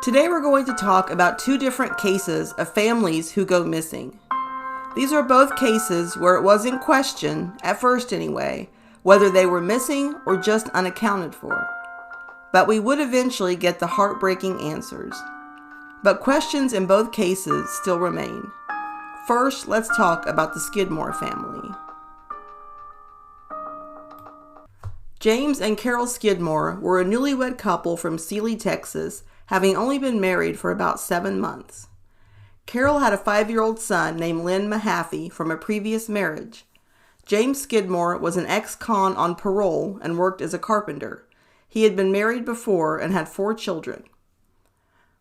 Today we're going to talk about two different cases of families who go missing. These are both cases where it was in question, at first anyway, whether they were missing or just unaccounted for. But we would eventually get the heartbreaking answers. But questions in both cases still remain. First, let's talk about the Skidmore family. James and Carol Skidmore were a newlywed couple from Sealy, Texas, having only been married for about 7 months. Carol had a 5-year-old son named Len Mahaffey from a previous marriage. James Skidmore was an ex-con on parole and worked as a carpenter. He had been married before and had 4 children.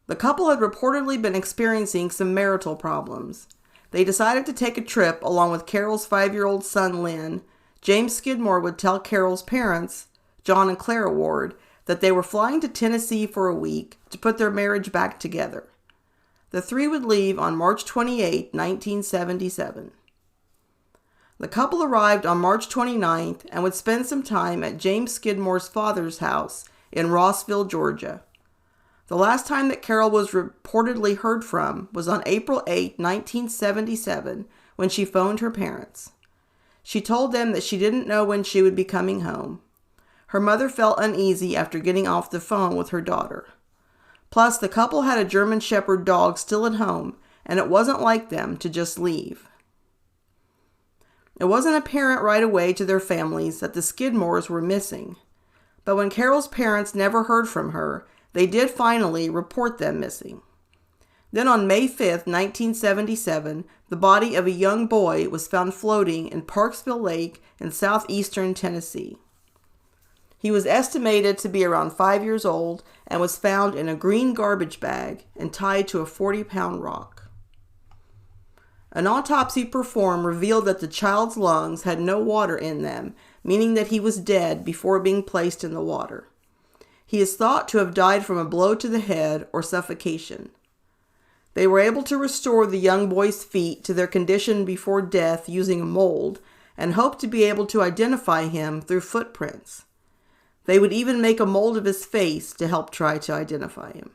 The couple had reportedly been experiencing some marital problems. They decided to take a trip along with Carol's 5-year-old son Len. James Skidmore would tell Carol's parents, John and Clara Ward, that they were flying to Tennessee for a week to put their marriage back together. The three would leave on March 28, 1977. The couple arrived on March 29th and would spend some time at James Skidmore's father's house in Rossville, Georgia. The last time that Carol was reportedly heard from was on April 8, 1977, when she phoned her parents. She told them that she didn't know when she would be coming home. Her mother felt uneasy after getting off the phone with her daughter. Plus, the couple had a German Shepherd dog still at home, and it wasn't like them to just leave. It wasn't apparent right away to their families that the Skidmores were missing. But when Carol's parents never heard from her, they did finally report them missing. Then on May 5, 1977, the body of a young boy was found floating in Parksville Lake in southeastern Tennessee. He was estimated to be around 5 years old and was found in a green garbage bag and tied to a 40-pound rock. An autopsy performed revealed that the child's lungs had no water in them, meaning that he was dead before being placed in the water. He is thought to have died from a blow to the head or suffocation. They were able to restore the young boy's feet to their condition before death using a mold and hoped to be able to identify him through footprints. They would even make a mold of his face to help try to identify him.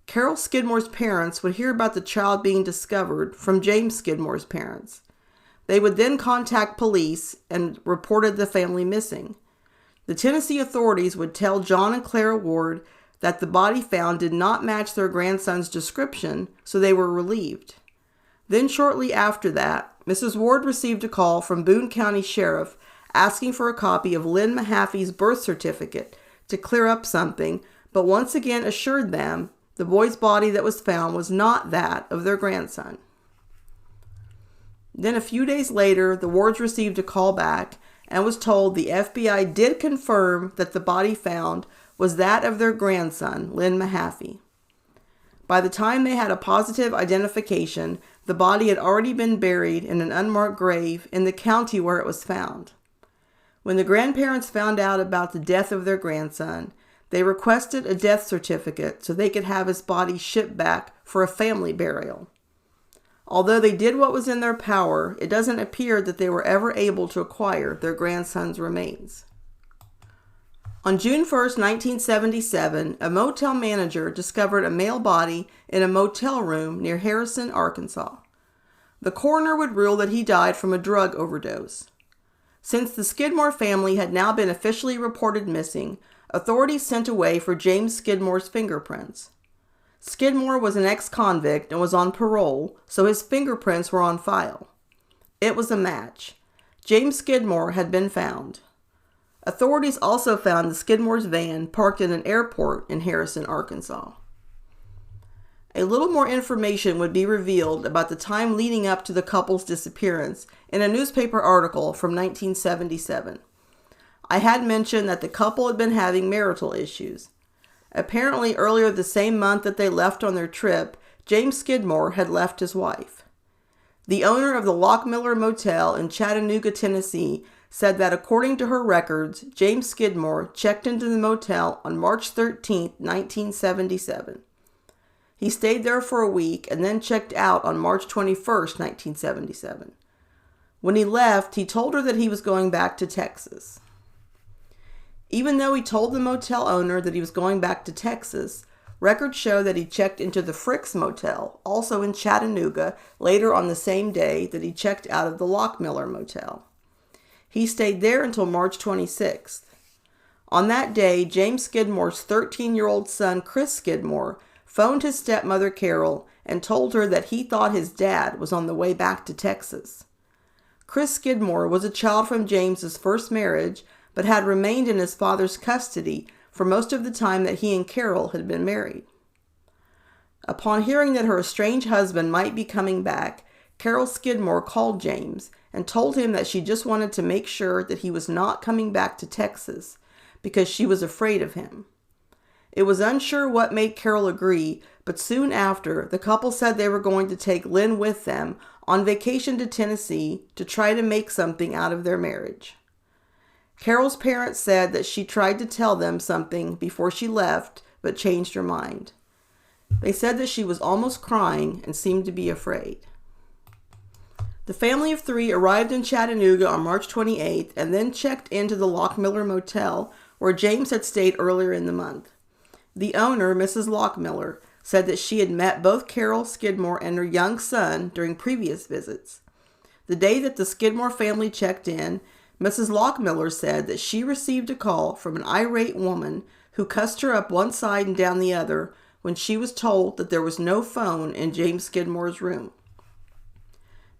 Carol Skidmore's parents would hear about the child being discovered from James Skidmore's parents. They would then contact police and reported the family missing. The Tennessee authorities would tell John and Clara Ward that the body found did not match their grandson's description, so they were relieved. Then shortly after that, Mrs. Ward received a call from Boone County Sheriff asking for a copy of Len Mahaffey's birth certificate to clear up something, but once again assured them the boy's body that was found was not that of their grandson. Then a few days later, the Wards received a call back and was told the FBI did confirm that the body found was that of their grandson, Len Mahaffey. By the time they had a positive identification, the body had already been buried in an unmarked grave in the county where it was found. When the grandparents found out about the death of their grandson, they requested a death certificate so they could have his body shipped back for a family burial. Although they did what was in their power, it doesn't appear that they were ever able to acquire their grandson's remains. On June 1, 1977, a motel manager discovered a male body in a motel room near Harrison, Arkansas. The coroner would rule that he died from a drug overdose. Since the Skidmore family had now been officially reported missing, authorities sent away for James Skidmore's fingerprints. Skidmore was an ex-convict and was on parole, so his fingerprints were on file. It was a match. James Skidmore had been found. Authorities also found the Skidmore's van parked in an airport in Harrison, Arkansas. A little more information would be revealed about the time leading up to the couple's disappearance in a newspaper article from 1977. I had mentioned that the couple had been having marital issues. Apparently, earlier the same month that they left on their trip, James Skidmore had left his wife. The owner of the Lockmiller Motel in Chattanooga, Tennessee, said that according to her records, James Skidmore checked into the motel on March 13, 1977. He stayed there for a week and then checked out on March 21, 1977. When he left, he told her that he was going back to Texas. Even though he told the motel owner that he was going back to Texas, Records show that he checked into the Frick's Motel, also in Chattanooga, later on the same day that he checked out of the Lockmiller Motel. He stayed there until March 26th. On that day, James Skidmore's 13-year-old son, Chris Skidmore, phoned his stepmother, Carol, and told her that he thought his dad was on the way back to Texas. Chris Skidmore was a child from James's first marriage, but had remained in his father's custody for most of the time that he and Carol had been married. Upon hearing that her estranged husband might be coming back, Carol Skidmore called James and told him that she just wanted to make sure that he was not coming back to Texas because she was afraid of him. It was unsure what made Carol agree, but soon after, the couple said they were going to take Lynn with them on vacation to Tennessee to try to make something out of their marriage. Carol's parents said that she tried to tell them something before she left, but changed her mind. They said that she was almost crying and seemed to be afraid. The family of three arrived in Chattanooga on March 28th and then checked into the Lockmiller Motel, where James had stayed earlier in the month. The owner, Mrs. Lockmiller, said that she had met both Carol Skidmore and her young son during previous visits. The day that the Skidmore family checked in, Mrs. Lockmiller said that she received a call from an irate woman who cussed her up one side and down the other when she was told that there was no phone in James Skidmore's room.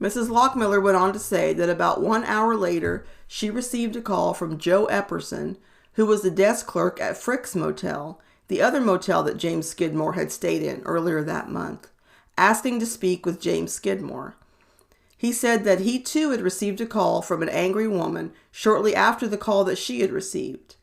Mrs. Lockmiller went on to say that about 1 hour later, she received a call from Joe Epperson, who was the desk clerk at Frick's Motel, the other motel that James Skidmore had stayed in earlier that month, asking to speak with James Skidmore. He said that he too had received a call from an angry woman shortly after the call that she had received.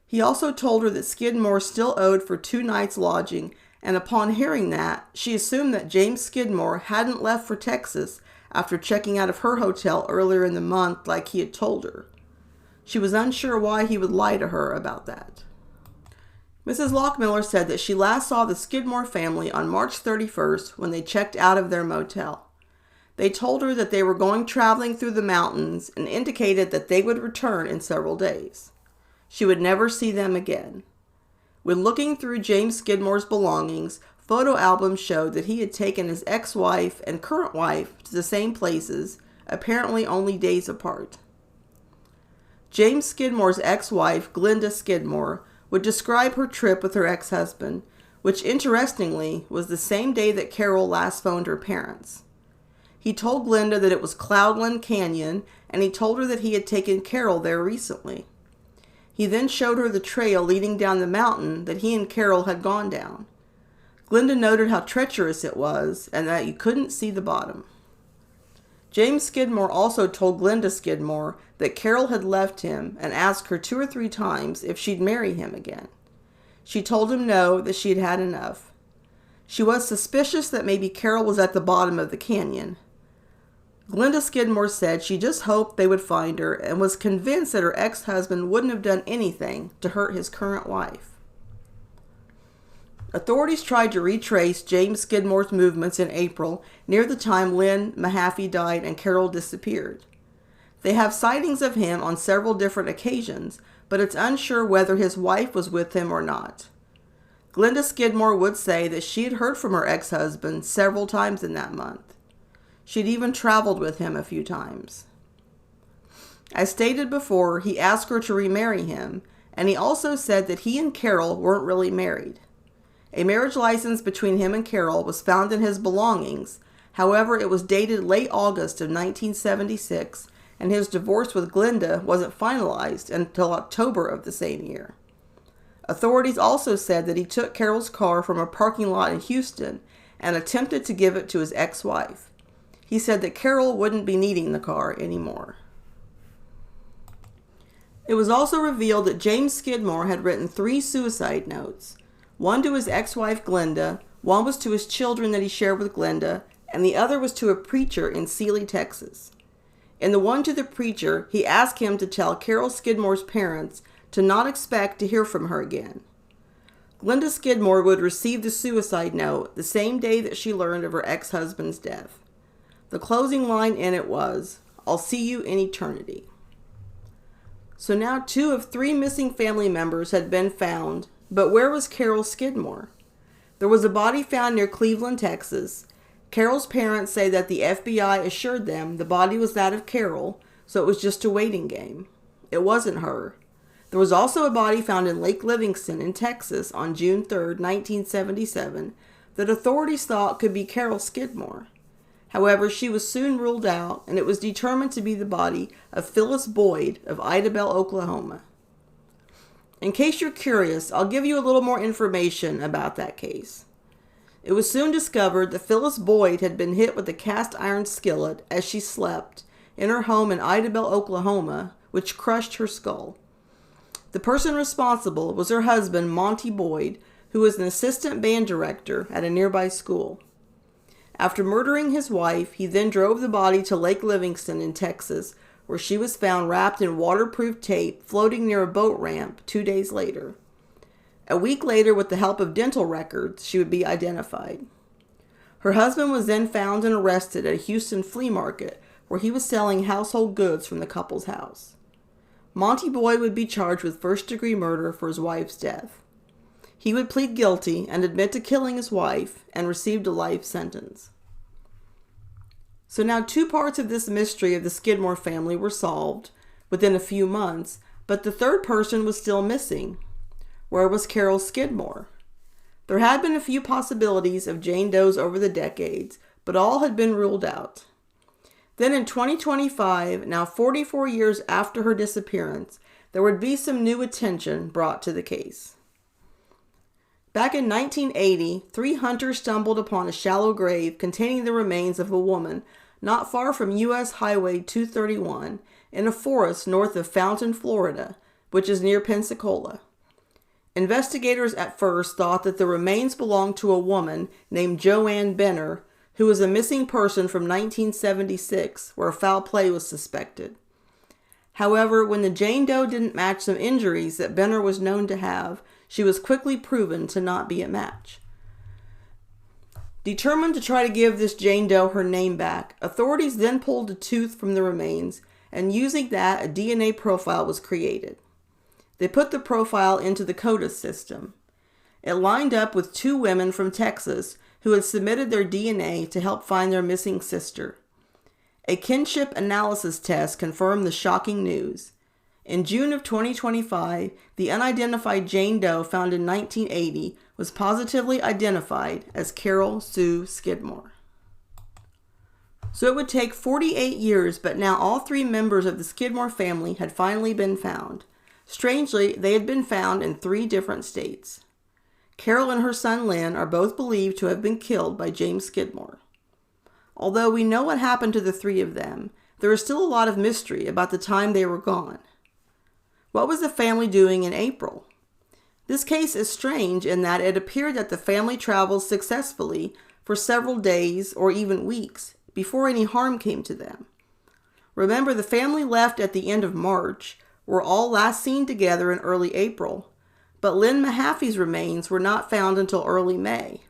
He also told her that Skidmore still owed for 2 nights' lodging, and upon hearing that, she assumed that James Skidmore hadn't left for Texas after checking out of her hotel earlier in the month like he had told her. She was unsure why he would lie to her about that. Mrs. Lockmiller said that she last saw the Skidmore family on March 31st when they checked out of their motel. They told her that they were going traveling through the mountains and indicated that they would return in several days. She would never see them again. When looking through James Skidmore's belongings, photo albums showed that he had taken his ex-wife and current wife to the same places, apparently only days apart. James Skidmore's ex-wife, Glenda Skidmore, would describe her trip with her ex-husband, which interestingly was the same day that Carol last phoned her parents. He told Glenda that it was Cloudland Canyon, and he told her that he had taken Carol there recently. He then showed her the trail leading down the mountain that he and Carol had gone down. Glenda noted how treacherous it was and that you couldn't see the bottom. James Skidmore also told Glenda Skidmore that Carol had left him and asked her 2 or 3 times if she'd marry him again. She told him no, that she had had enough. She was suspicious that maybe Carol was at the bottom of the canyon. Glenda Skidmore said she just hoped they would find her and was convinced that her ex-husband wouldn't have done anything to hurt his current wife. Authorities tried to retrace James Skidmore's movements in April, near the time Lynn Mahaffey died and Carol disappeared. They have sightings of him on several different occasions, but it's unsure whether his wife was with him or not. Glenda Skidmore would say that she had heard from her ex-husband several times in that month. She'd even traveled with him a few times. As stated before, he asked her to remarry him, and he also said that he and Carol weren't really married. A marriage license between him and Carol was found in his belongings. However, it was dated late August of 1976, and his divorce with Glenda wasn't finalized until October of the same year. Authorities also said that he took Carol's car from a parking lot in Houston and attempted to give it to his ex-wife. He said that Carol wouldn't be needing the car anymore. It was also revealed that James Skidmore had written 3 suicide notes. One to his ex-wife Glenda, one was to his children that he shared with Glenda, and the other was to a preacher in Sealy, Texas. In the one to the preacher, he asked him to tell Carol Skidmore's parents to not expect to hear from her again. Glenda Skidmore would receive the suicide note the same day that she learned of her ex-husband's death. The closing line in it was, "I'll see you in eternity." So now 2 of 3 missing family members had been found, but where was Carol Skidmore? There was a body found near Cleveland, Texas. Carol's parents say that the FBI assured them the body was that of Carol, so it was just a waiting game. It wasn't her. There was also a body found in Lake Livingston in Texas on June 3, 1977, that authorities thought could be Carol Skidmore. However, she was soon ruled out, and it was determined to be the body of Phyllis Boyd of Idabel, Oklahoma. In case you're curious, I'll give you a little more information about that case. It was soon discovered that Phyllis Boyd had been hit with a cast iron skillet as she slept in her home in Idabel, Oklahoma, which crushed her skull. The person responsible was her husband, Monty Boyd, who was an assistant band director at a nearby school. After murdering his wife, he then drove the body to Lake Livingston in Texas, where she was found wrapped in waterproof tape floating near a boat ramp 2 days later. A week later, with the help of dental records, she would be identified. Her husband was then found and arrested at a Houston flea market, where he was selling household goods from the couple's house. Monty Boyd would be charged with first-degree murder for his wife's death. He would plead guilty and admit to killing his wife and received a life sentence. So now 2 parts of this mystery of the Skidmore family were solved within a few months, but the third person was still missing. Where was Carol Skidmore? There had been a few possibilities of Jane Does over the decades, but all had been ruled out. Then in 2025, now 44 years after her disappearance, there would be some new attention brought to the case. Back in 1980, 3 hunters stumbled upon a shallow grave containing the remains of a woman not far from U.S. Highway 231 in a forest north of Fountain, Florida, which is near Pensacola. Investigators at first thought that the remains belonged to a woman named Joanne Benner, who was a missing person from 1976, where foul play was suspected. However, when the Jane Doe didn't match some injuries that Benner was known to have, she was quickly proven to not be a match. Determined to try to give this Jane Doe her name back, authorities then pulled a tooth from the remains, and using that, a DNA profile was created. They put the profile into the CODIS system. It lined up with 2 women from Texas who had submitted their DNA to help find their missing sister. A kinship analysis test confirmed the shocking news. In June of 2025, the unidentified Jane Doe found in 1980 was positively identified as Carol Sue Skidmore. So it would take 48 years, but now all 3 members of the Skidmore family had finally been found. Strangely, they had been found in 3 different states. Carol and her son Lynn are both believed to have been killed by James Skidmore. Although we know what happened to the 3 of them, there is still a lot of mystery about the time they were gone. What was the family doing in April? This case is strange in that it appeared that the family traveled successfully for several days or even weeks before any harm came to them. Remember, the family left at the end of March, were all last seen together in early April, but Lynn Mahaffey's remains were not found until early May.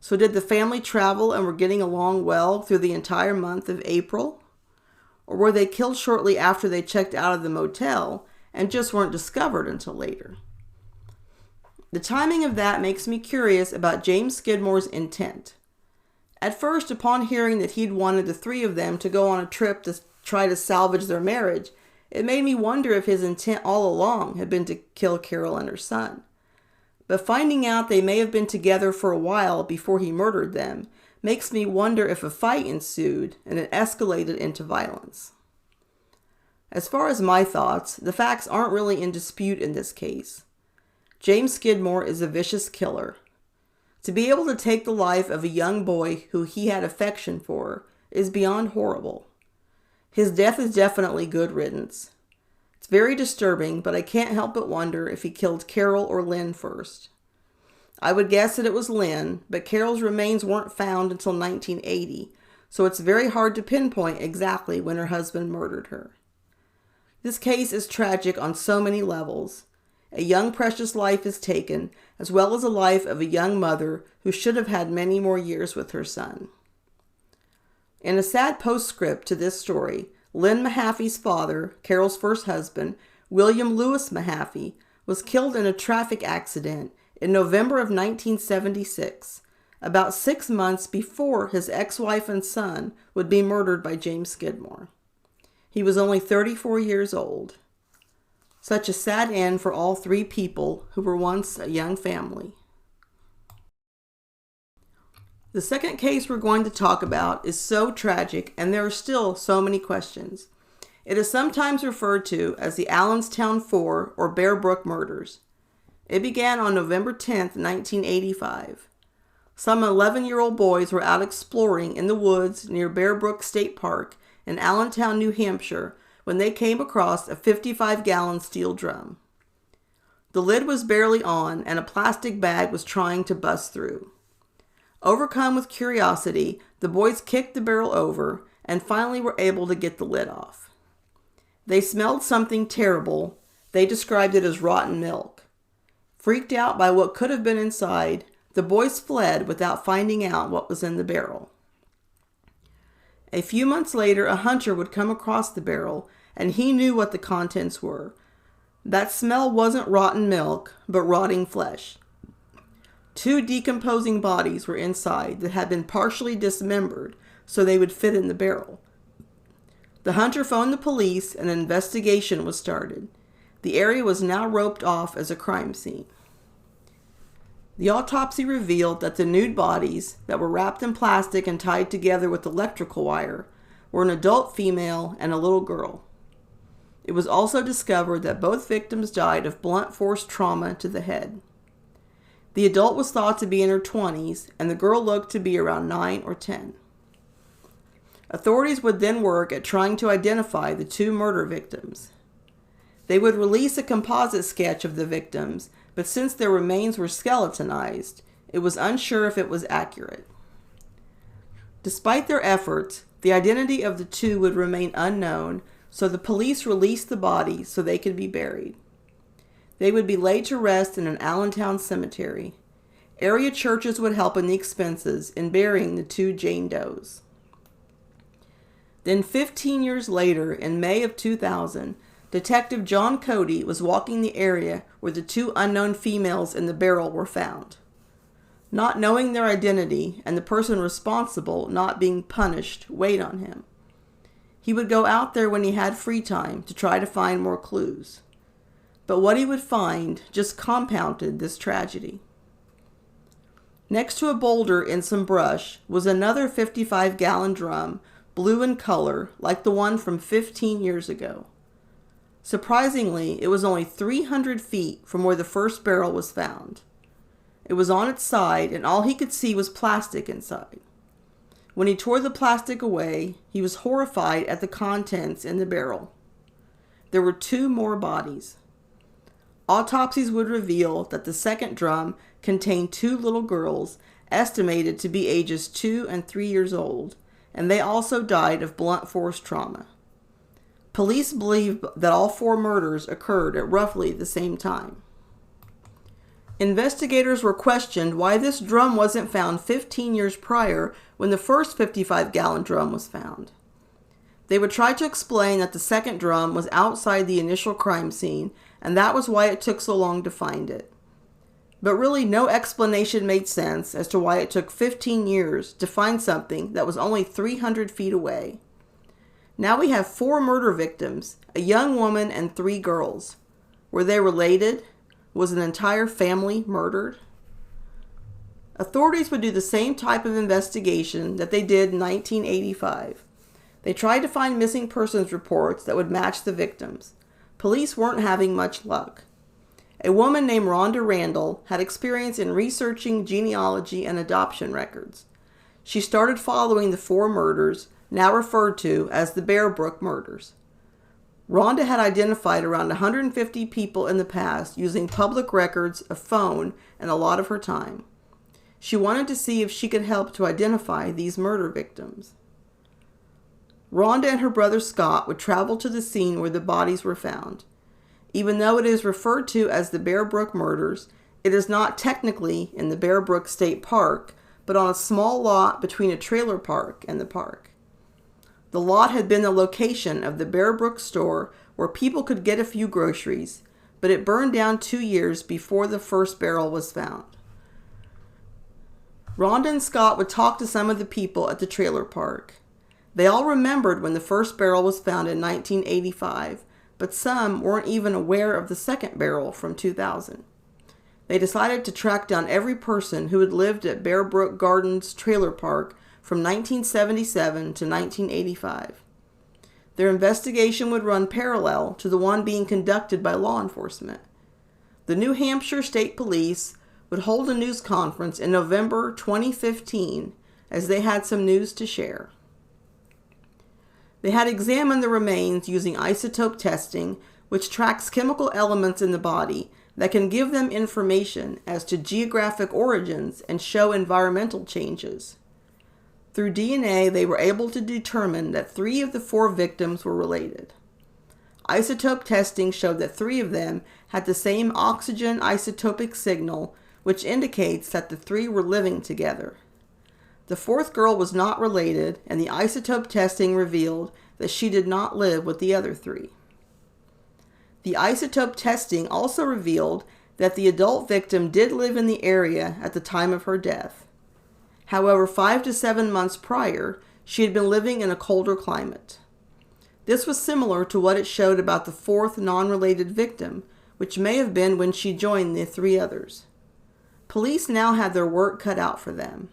So did the family travel and were getting along well through the entire month of April? Or were they killed shortly after they checked out of the motel and just weren't discovered until later? The timing of that makes me curious about James Skidmore's intent. At first, upon hearing that he'd wanted the 3 of them to go on a trip to try to salvage their marriage, it made me wonder if his intent all along had been to kill Carol and her son. But finding out they may have been together for a while before he murdered them makes me wonder if a fight ensued and it escalated into violence. As far as my thoughts, the facts aren't really in dispute in this case. James Skidmore is a vicious killer. To be able to take the life of a young boy who he had affection for is beyond horrible. His death is definitely good riddance. It's very disturbing, but I can't help but wonder if he killed Carol or Lynn first. I would guess that it was Lynn, but Carol's remains weren't found until 1980, so it's very hard to pinpoint exactly when her husband murdered her. This case is tragic on so many levels. A young precious life is taken, as well as a life of a young mother who should have had many more years with her son. In a sad postscript to this story, Lynn Mahaffey's father, Carol's first husband, William Lewis Mahaffey, was killed in a traffic accident in November of 1976, about 6 months before his ex-wife and son would be murdered by James Skidmore. He was only 34 years old. Such a sad end for all three people who were once a young family. The second case we're going to talk about is so tragic, and there are still so many questions. It is sometimes referred to as the Allenstown 4 or Bear Brook murders. It began on November 10, 1985. Some 11-year-old boys were out exploring in the woods near Bear Brook State Park in Allentown, New Hampshire, when they came across a 55-gallon steel drum. The lid was barely on, and a plastic bag was trying to bust through. Overcome with curiosity, the boys kicked the barrel over and finally were able to get the lid off. They smelled something terrible. They described it as rotten milk. Freaked out by what could have been inside, the boys fled without finding out what was in the barrel. A few months later, a hunter would come across the barrel, and he knew what the contents were. That smell wasn't rotten milk, but rotting flesh. 2 decomposing bodies were inside that had been partially dismembered so they would fit in the barrel. The hunter phoned the police and an investigation was started. The area was now roped off as a crime scene. The autopsy revealed that the nude bodies that were wrapped in plastic and tied together with electrical wire were an adult female and a little girl. It was also discovered that both victims died of blunt force trauma to the head. The adult was thought to be in her 20s, and the girl looked to be around 9 or 10. Authorities would then work at trying to identify the 2 murder victims. They would release a composite sketch of the victims, but since their remains were skeletonized, it was unsure if it was accurate. Despite their efforts, the identity of the 2 would remain unknown, so the police released the bodies so they could be buried. They would be laid to rest in an Allentown cemetery. Area churches would help in the expenses in burying the 2 Jane Does. Then 15 years later, in May of 2000, Detective John Cody was walking the area where the 2 unknown females in the barrel were found. Not knowing their identity and the person responsible not being punished weighed on him. He would go out there when he had free time to try to find more clues. But what he would find just compounded this tragedy. Next to a boulder in some brush was another 55-gallon drum, blue in color, like the one from 15 years ago. Surprisingly, it was only 300 feet from where the first barrel was found. It was on its side, and all he could see was plastic inside. When he tore the plastic away, he was horrified at the contents in the barrel. There were 2 more bodies. Autopsies would reveal that the second drum contained 2 little girls, estimated to be ages 2 and 3 years old, and they also died of blunt force trauma. Police believe that all 4 murders occurred at roughly the same time. Investigators were questioned why this drum wasn't found 15 years prior when the first 55-gallon drum was found. They would try to explain that the second drum was outside the initial crime scene, and that was why it took so long to find it. But really, no explanation made sense as to why it took 15 years to find something that was only 300 feet away. Now we have 4 murder victims, a young woman and 3 girls. Were they related? Was an entire family murdered? Authorities would do the same type of investigation that they did in 1985. They tried to find missing persons reports that would match the victims. Police weren't having much luck. A woman named Rhonda Randall had experience in researching genealogy and adoption records. She started following the 4 murders, now referred to as the Bear Brook murders. Rhonda had identified around 150 people in the past using public records, a phone, and a lot of her time. She wanted to see if she could help to identify these murder victims. Rhonda and her brother Scott would travel to the scene where the bodies were found. Even though it is referred to as the Bear Brook murders, it is not technically in the Bear Brook State Park, but on a small lot between a trailer park and the park. The lot had been the location of the Bear Brook store where people could get a few groceries, but it burned down 2 years before the first barrel was found. Rhonda and Scott would talk to some of the people at the trailer park. They all remembered when the first barrel was found in 1985, but some weren't even aware of the second barrel from 2000. They decided to track down every person who had lived at Bear Brook Gardens trailer park from 1977 to 1985. Their investigation would run parallel to the one being conducted by law enforcement. The New Hampshire State Police would hold a news conference in November 2015 as they had some news to share. They had examined the remains using isotope testing, which tracks chemical elements in the body that can give them information as to geographic origins and show environmental changes. Through DNA, they were able to determine that 3 of the 4 victims were related. Isotope testing showed that 3 of them had the same oxygen isotopic signal, which indicates that the 3 were living together. The 4th girl was not related, and the isotope testing revealed that she did not live with the other 3. The isotope testing also revealed that the adult victim did live in the area at the time of her death. However, 5 to 7 months prior, she had been living in a colder climate. This was similar to what it showed about the 4th non-related victim, which may have been when she joined the 3 others. Police now had their work cut out for them.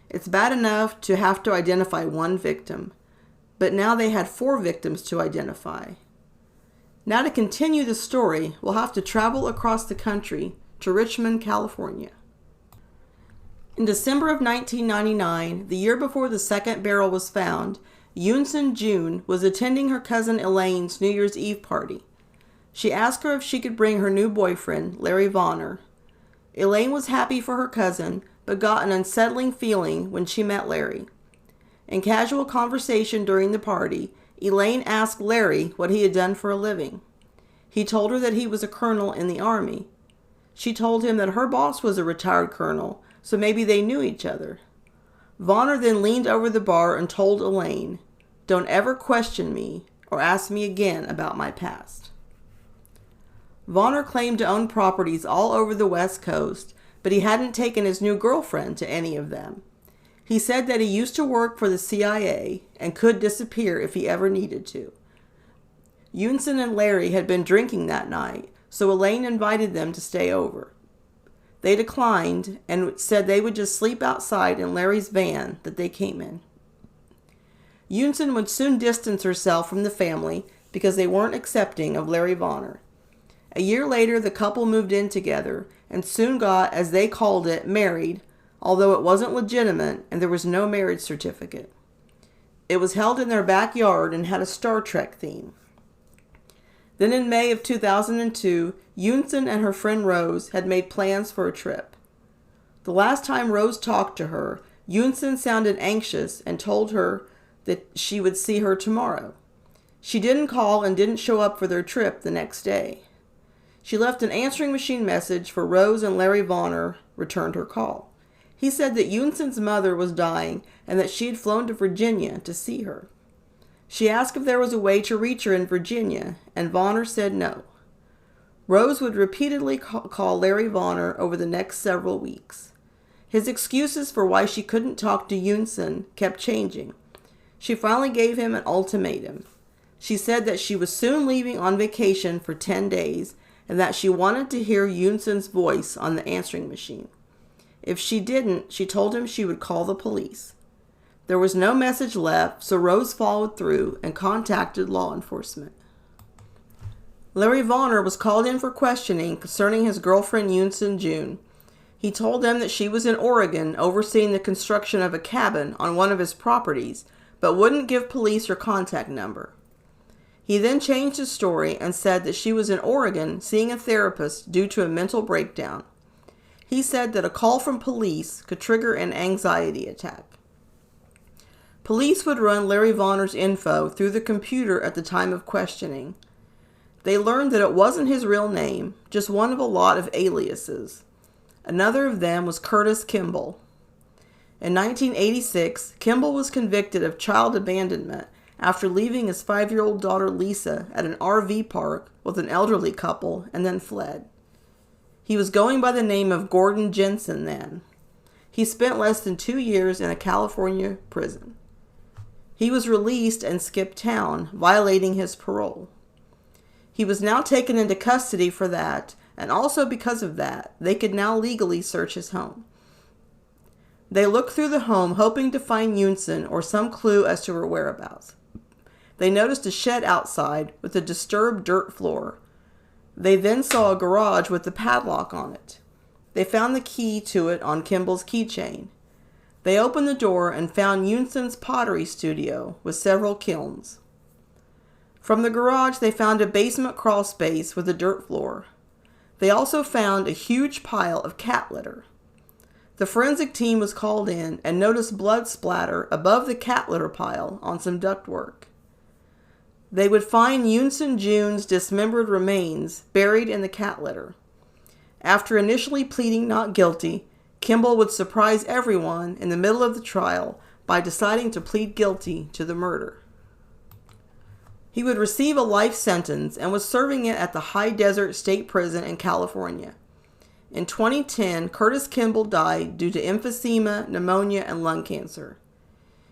It's bad enough to have to identify 1 victim, but now they had 4 victims to identify. Now to continue the story, we'll have to travel across the country to Richmond, California. In December of 1999, the year before the second barrel was found, Yunsen June was attending her cousin Elaine's New Year's Eve party. She asked her if she could bring her new boyfriend, Larry Vonner. Elaine was happy for her cousin, but got an unsettling feeling when she met Larry. In casual conversation during the party, Elaine asked Larry what he had done for a living. He told her that he was a colonel in the Army. She told him that her boss was a retired colonel, so maybe they knew each other. Vonner then leaned over the bar and told Elaine, "Don't ever question me or ask me again about my past." Vonner claimed to own properties all over the West Coast, but he hadn't taken his new girlfriend to any of them. He said that he used to work for the CIA and could disappear if he ever needed to. Yunsen and Larry had been drinking that night, so Elaine invited them to stay over. They declined and said they would just sleep outside in Larry's van that they came in. Yunsen would soon distance herself from the family because they weren't accepting of Larry Vonner. A year later, the couple moved in together and soon got, as they called it, married, although it wasn't legitimate and there was no marriage certificate. It was held in their backyard and had a Star Trek theme. Then in May of 2002, Yunsen and her friend Rose had made plans for a trip. The last time Rose talked to her, Yunsen sounded anxious and told her that she would see her tomorrow. She didn't call and didn't show up for their trip the next day. She left an answering machine message for Rose, and Larry Vonner returned her call. He said that Yunsen's mother was dying and that she had flown to Virginia to see her. She asked if there was a way to reach her in Virginia, and Vonner said no. Rose would repeatedly call Larry Vonner over the next several weeks. His excuses for why she couldn't talk to Yunsen kept changing. She finally gave him an ultimatum. She said that she was soon leaving on vacation for 10 days and that she wanted to hear Yunsen's voice on the answering machine. If she didn't, she told him she would call the police. There was no message left, so Rose followed through and contacted law enforcement. Larry Vonner was called in for questioning concerning his girlfriend Yunsen June. He told them that she was in Oregon overseeing the construction of a cabin on one of his properties, but wouldn't give police her contact number. He then changed his story and said that she was in Oregon seeing a therapist due to a mental breakdown. He said that a call from police could trigger an anxiety attack. Police would run Larry Vonner's info through the computer at the time of questioning. They learned that it wasn't his real name, just one of a lot of aliases. Another of them was Curtis Kimball. In 1986, Kimball was convicted of child abandonment after leaving his 5-year-old daughter Lisa at an RV park with an elderly couple and then fled. He was going by the name of Gordon Jensen then. He spent less than 2 years in a California prison. He was released and skipped town, violating his parole. He was now taken into custody for that, and also because of that, they could now legally search his home. They looked through the home hoping to find Yunsen or some clue as to her whereabouts. They noticed a shed outside with a disturbed dirt floor. They then saw a garage with a padlock on it. They found the key to it on Kimball's keychain. They opened the door and found Yunsen's pottery studio with several kilns. From the garage, they found a basement crawl space with a dirt floor. They also found a huge pile of cat litter. The forensic team was called in and noticed blood splatter above the cat litter pile on some ductwork. They would find Yunsen Jun's dismembered remains buried in the cat litter. After initially pleading not guilty, Kimball would surprise everyone in the middle of the trial by deciding to plead guilty to the murder. He would receive a life sentence and was serving it at the High Desert State Prison in California. In 2010, Curtis Kimball died due to emphysema, pneumonia, and lung cancer.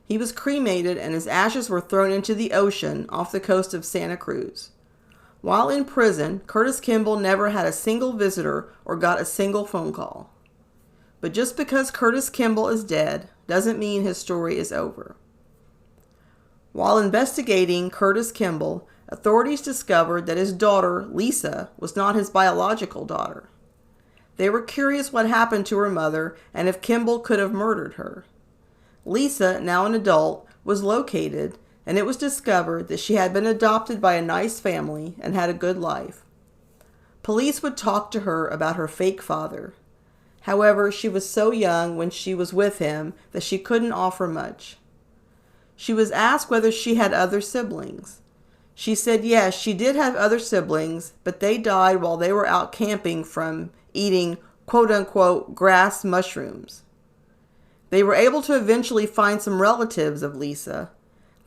He was cremated and his ashes were thrown into the ocean off the coast of Santa Cruz. While in prison, Curtis Kimball never had a single visitor or got a single phone call. But just because Curtis Kimball is dead doesn't mean his story is over. While investigating Curtis Kimball, authorities discovered that his daughter, Lisa, was not his biological daughter. They were curious what happened to her mother and if Kimball could have murdered her. Lisa, now an adult, was located, and it was discovered that she had been adopted by a nice family and had a good life. Police would talk to her about her fake father. However, she was so young when she was with him that she couldn't offer much. She was asked whether she had other siblings. She said yes, she did have other siblings, but they died while they were out camping from eating quote-unquote grass mushrooms. They were able to eventually find some relatives of Lisa.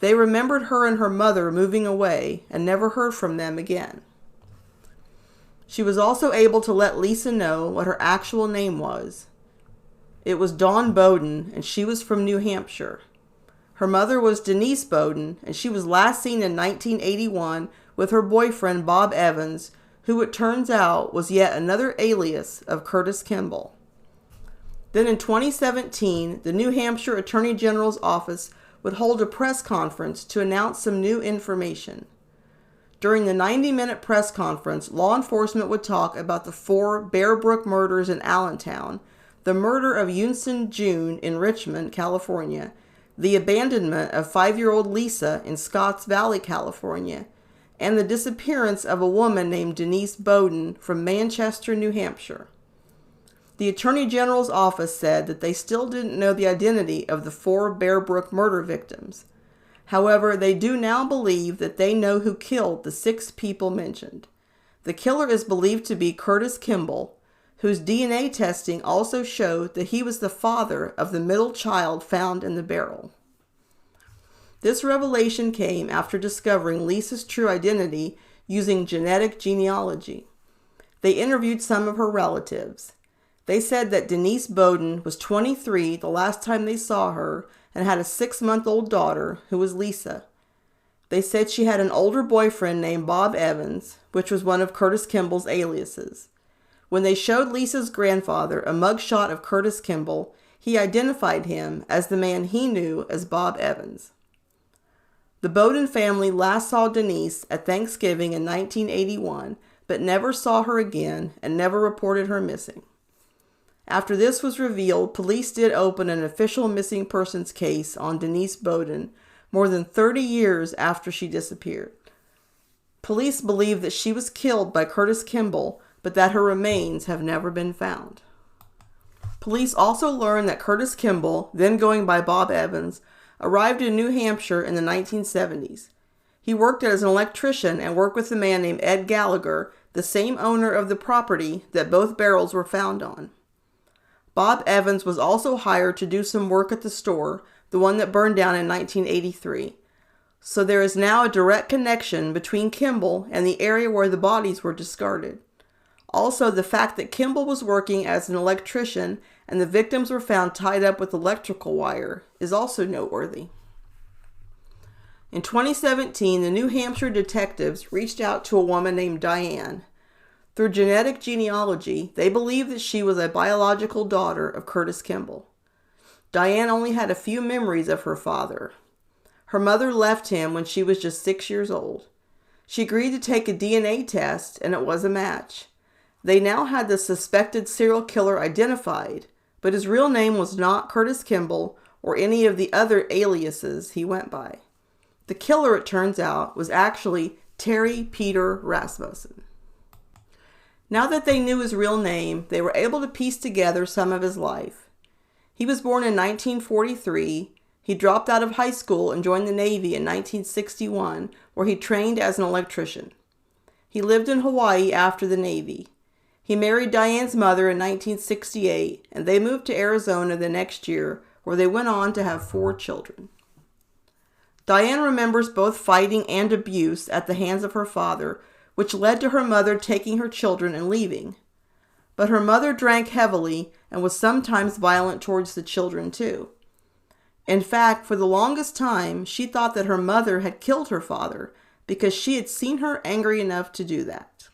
They remembered her and her mother moving away and never heard from them again. She was also able to let Lisa know what her actual name was. It was Dawn Bowden, and she was from New Hampshire. Her mother was Denise Bowden, and she was last seen in 1981 with her boyfriend Bob Evans, who it turns out was yet another alias of Curtis Kimball. Then in 2017, the New Hampshire Attorney General's office would hold a press conference to announce some new information. During the 90-minute press conference, law enforcement would talk about the 4 Bear Brook murders in Allentown, the murder of Yunsen Jun in Richmond, California, the abandonment of 5-year-old Lisa in Scotts Valley, California, and the disappearance of a woman named Denise Bowden from Manchester, New Hampshire. The Attorney General's office said that they still didn't know the identity of the 4 Bear Brook murder victims. However, they do now believe that they know who killed the 6 people mentioned. The killer is believed to be Curtis Kimball, whose DNA testing also showed that he was the father of the middle child found in the barrel. This revelation came after discovering Lisa's true identity using genetic genealogy. They interviewed some of her relatives. They said that Denise Bowden was 23 the last time they saw her and had a 6-month-old daughter who was Lisa. They said she had an older boyfriend named Bob Evans, which was one of Curtis Kimball's aliases. When they showed Lisa's grandfather a mugshot of Curtis Kimball, he identified him as the man he knew as Bob Evans. The Bowden family last saw Denise at Thanksgiving in 1981, but never saw her again and never reported her missing. After this was revealed, police did open an official missing persons case on Denise Bowden more than 30 years after she disappeared. Police believe that she was killed by Curtis Kimball, but that her remains have never been found. Police also learned that Curtis Kimball, then going by Bob Evans, arrived in New Hampshire in the 1970s. He worked as an electrician and worked with a man named Ed Gallagher, the same owner of the property that both barrels were found on. Bob Evans was also hired to do some work at the store, the one that burned down in 1983. So there is now a direct connection between Kimball and the area where the bodies were discarded. Also, the fact that Kimball was working as an electrician and the victims were found tied up with electrical wire is also noteworthy. In 2017, the New Hampshire detectives reached out to a woman named Diane. Through genetic genealogy, they believed that she was a biological daughter of Curtis Kimball. Diane only had a few memories of her father. Her mother left him when she was just 6 years old. She agreed to take a DNA test, and it was a match. They now had the suspected serial killer identified, but his real name was not Curtis Kimball or any of the other aliases he went by. The killer, it turns out, was actually Terry Peter Rasmussen. Now that they knew his real name, they were able to piece together some of his life. He was born in 1943. He dropped out of high school and joined the Navy in 1961, where he trained as an electrician. He lived in Hawaii after the Navy. He married Diane's mother in 1968, and they moved to Arizona the next year, where they went on to have 4 children. Diane remembers both fighting and abuse at the hands of her father, which led to her mother taking her children and leaving. But her mother drank heavily and was sometimes violent towards the children too. In fact, for the longest time, she thought that her mother had killed her father because she had seen her angry enough to do that.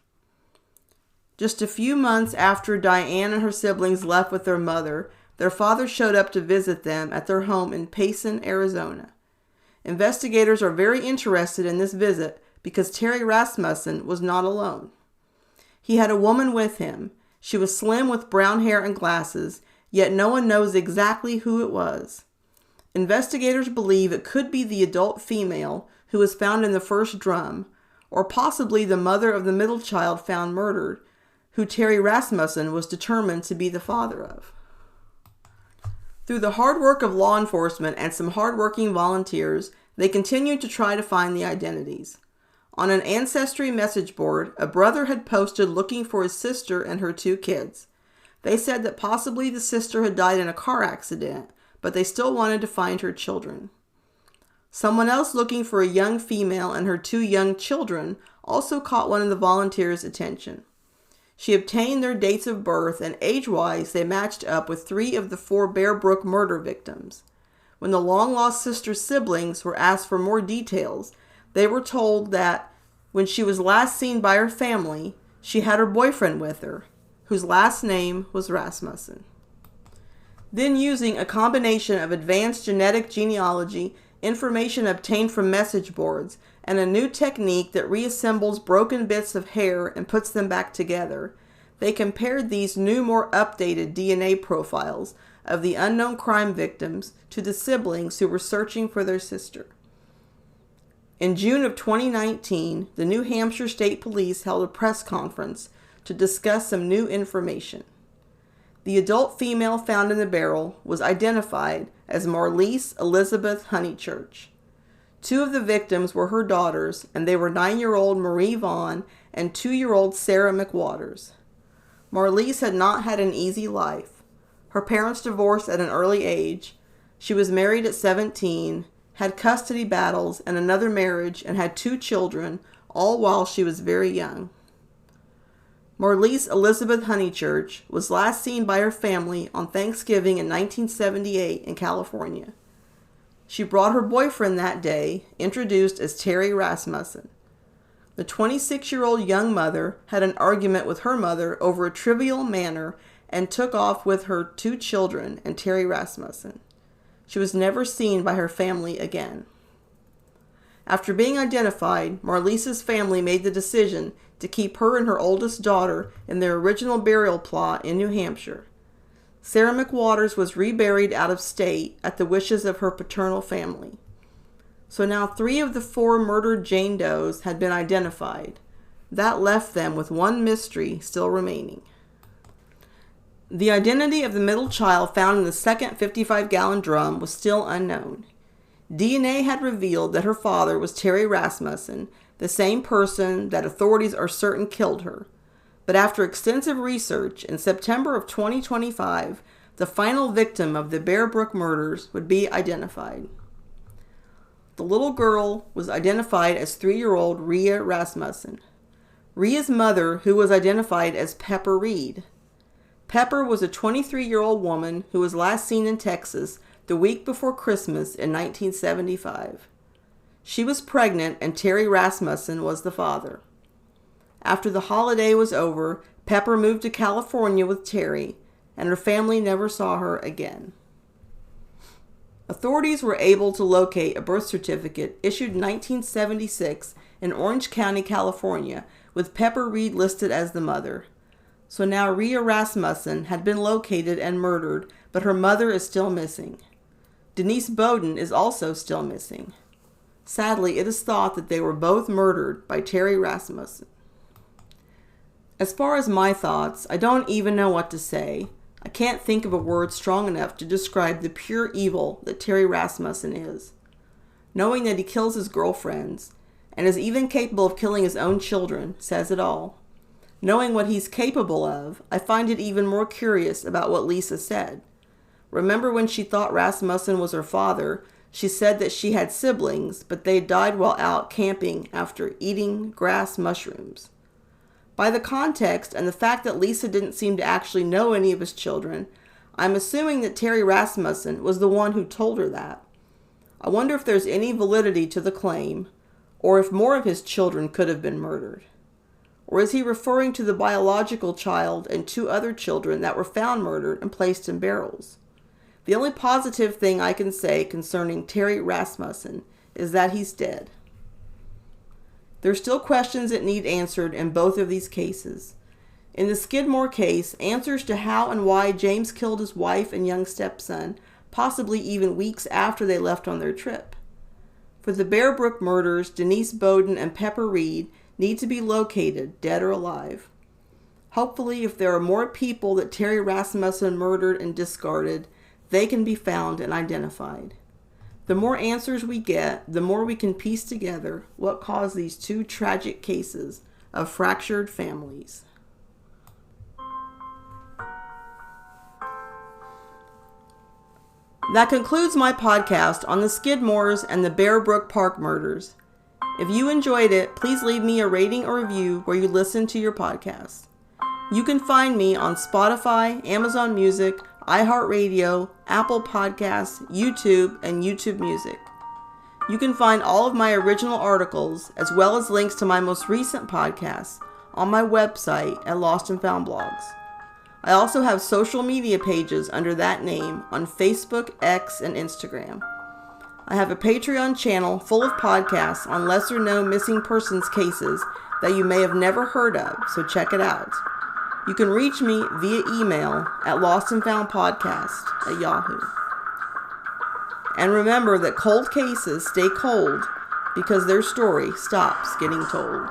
Just a few months after Diane and her siblings left with their mother, their father showed up to visit them at their home in Payson, Arizona. Investigators are very interested in this visit because Terry Rasmussen was not alone. He had a woman with him. She was slim with brown hair and glasses, yet no one knows exactly who it was. Investigators believe it could be the adult female who was found in the first drum, or possibly the mother of the middle child found murdered, who Terry Rasmussen was determined to be the father of. Through the hard work of law enforcement and some hard-working volunteers, they continued to try to find the identities. On an ancestry message board, a brother had posted looking for his sister and her 2 kids. They said that possibly the sister had died in a car accident, but they still wanted to find her children. Someone else looking for a young female and her 2 young children also caught one of the volunteers' attention. She obtained their dates of birth, and age-wise they matched up with 3 of the 4 Bear Brook murder victims. When the long-lost sister's siblings were asked for more details, they were told that when she was last seen by her family, she had her boyfriend with her, whose last name was Rasmussen. Then, using a combination of advanced genetic genealogy, information obtained from message boards, and a new technique that reassembles broken bits of hair and puts them back together, they compared these new, more updated DNA profiles of the unknown crime victims to the siblings who were searching for their sister. In June of 2019, the New Hampshire State Police held a press conference to discuss some new information. The adult female found in the barrel was identified as Marlise Elizabeth Honeychurch. 2 of the victims were her daughters, and they were 9-year-old Marie Vaughn and 2-year-old Sarah McWaters. Marlise had not had an easy life. Her parents divorced at an early age. She was married at 17, had custody battles and another marriage, and had 2 children, all while she was very young. Marlise Elizabeth Honeychurch was last seen by her family on Thanksgiving in 1978 in California. She brought her boyfriend that day, introduced as Terry Rasmussen. The 26-year-old young mother had an argument with her mother over a trivial matter and took off with her 2 children and Terry Rasmussen. She was never seen by her family again. After being identified, Marlise's family made the decision to keep her and her oldest daughter in their original burial plot in New Hampshire. Sarah McWaters was reburied out of state at the wishes of her paternal family. So now 3 of the 4 murdered Jane Does had been identified. That left them with one mystery still remaining. The identity of the middle child found in the second 55-gallon drum was still unknown. DNA had revealed that her father was Terry Rasmussen, the same person that authorities are certain killed her. But after extensive research, in September of 2025, the final victim of the Bear Brook murders would be identified. The little girl was identified as 3-year-old Rhea Rasmussen. Rhea's mother, who was identified as Pepper Reed. Pepper was a 23-year-old woman who was last seen in Texas the week before Christmas in 1975. She was pregnant and Terry Rasmussen was the father. After the holiday was over, Pepper moved to California with Terry, and her family never saw her again. Authorities were able to locate a birth certificate issued in 1976 in Orange County, California, with Pepper Reed listed as the mother. So now Rhea Rasmussen had been located and murdered, but her mother is still missing. Denise Bowden is also still missing. Sadly, it is thought that they were both murdered by Terry Rasmussen. As far as my thoughts, I don't even know what to say. I can't think of a word strong enough to describe the pure evil that Terry Rasmussen is. Knowing that he kills his girlfriends, and is even capable of killing his own children, says it all. Knowing what he's capable of, I find it even more curious about what Lisa said. Remember when she thought Rasmussen was her father, she said that she had siblings, but they died while out camping after eating grass mushrooms. By the context and the fact that Lisa didn't seem to actually know any of his children, I'm assuming that Terry Rasmussen was the one who told her that. I wonder if there's any validity to the claim, or if more of his children could have been murdered. Or is he referring to the biological child and 2 other children that were found murdered and placed in barrels? The only positive thing I can say concerning Terry Rasmussen is that he's dead. There are still questions that need answered in both of these cases. In the Skidmore case, answers to how and why James killed his wife and young stepson, possibly even weeks after they left on their trip. For the Bear Brook murders, Denise Bowden and Pepper Reed need to be located, dead or alive. Hopefully, if there are more people that Terry Rasmussen murdered and discarded, they can be found and identified. The more answers we get, the more we can piece together what caused these 2 tragic cases of fractured families. That concludes my podcast on the Skidmores and the Bear Brook Park murders. If you enjoyed it, please leave me a rating or review where you listen to your podcast. You can find me on Spotify, Amazon Music, iHeartRadio, Apple Podcasts, YouTube, and YouTube Music. You can find all of my original articles, as well as links to my most recent podcasts, on my website at Lost and Found Blogs. I also have social media pages under that name on Facebook, X, and Instagram. I have a Patreon channel full of podcasts on lesser-known missing persons cases that you may have never heard of, so check it out. You can reach me via email at lostandfoundpodcast@yahoo. And remember that cold cases stay cold because their story stops getting told.